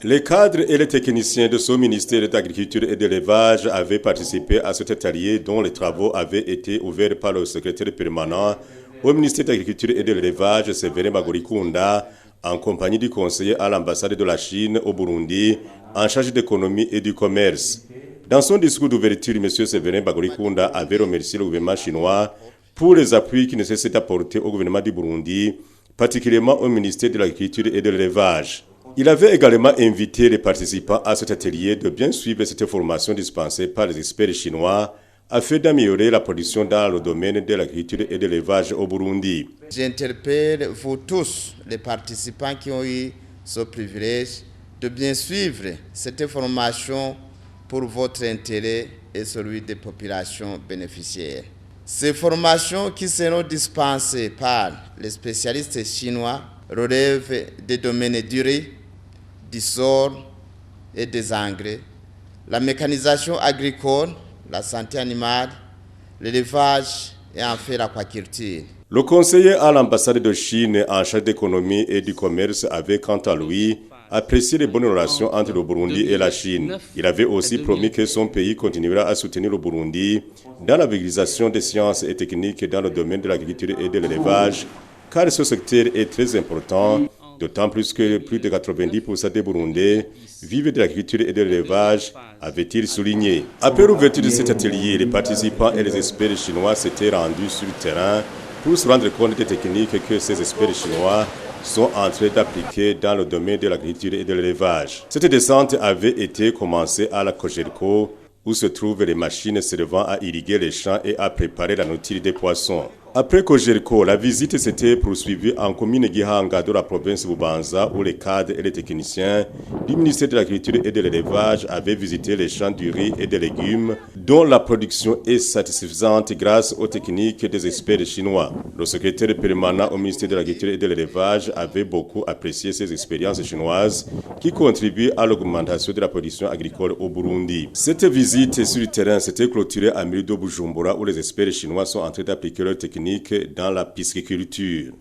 Les cadres et les techniciens de son ministère de l'Agriculture et de l'Élevage avaient participé à cet atelier dont les travaux avaient été ouverts par le secrétaire permanent au ministère de l'Agriculture et de l'Élevage, Séverin Bagorikunda, en compagnie du conseiller à l'ambassade de la Chine au Burundi, en charge d'économie et du commerce. Dans son discours d'ouverture, M. Séverin Bagorikunda avait remercié le gouvernement chinois pour les appuis qu'il ne cessait d'apporter au gouvernement du Burundi, particulièrement au ministère de l'Agriculture et de l'Élevage. Il avait également invité les participants à cet atelier de bien suivre cette formation dispensée par les experts chinois afin d'améliorer la production dans le domaine de l'agriculture et de l'élevage au Burundi. J'interpelle vous tous, les participants qui ont eu ce privilège, de bien suivre cette formation pour votre intérêt et celui des populations bénéficiaires. Ces formations qui seront dispensées par les spécialistes chinois relèvent des domaines du riz, du sort et des engrais, la mécanisation agricole, la santé animale, l'élevage et enfin l'aquaculture. Le conseiller à l'ambassade de Chine en charge d'économie et du commerce avait quant à lui apprécié les bonnes relations entre le Burundi et la Chine. Il avait aussi promis que son pays continuera à soutenir le Burundi dans la vulgarisation des sciences et techniques dans le domaine de l'agriculture et de l'élevage, car ce secteur est très important, d'autant plus que plus de 90% des Burundais vivent de l'agriculture et de l'élevage, avait-il souligné. Après l'ouverture de cet atelier, les participants et les experts chinois s'étaient rendus sur le terrain pour se rendre compte des techniques que ces experts chinois sont en train d'appliquer dans le domaine de l'agriculture et de l'élevage. Cette descente avait été commencée à la Cogerco, où se trouvent les machines servant à irriguer les champs et à préparer la nourriture des poissons. Après Cogerco, la visite s'était poursuivie en commune Gihanga de la province Bubanza, où les cadres et les techniciens du ministère de l'Agriculture et de l'Élevage avaient visité les champs du riz et des légumes, dont la production est satisfaisante grâce aux techniques des experts chinois. Le secrétaire permanent au ministère de l'Agriculture et de l'Élevage avait beaucoup apprécié ces expériences chinoises qui contribuent à l'augmentation de la production agricole au Burundi. Cette visite sur le terrain s'était clôturée à Mirido Bujumbura, où les experts chinois sont en train d'appliquer leurs techniques dans la pisciculture.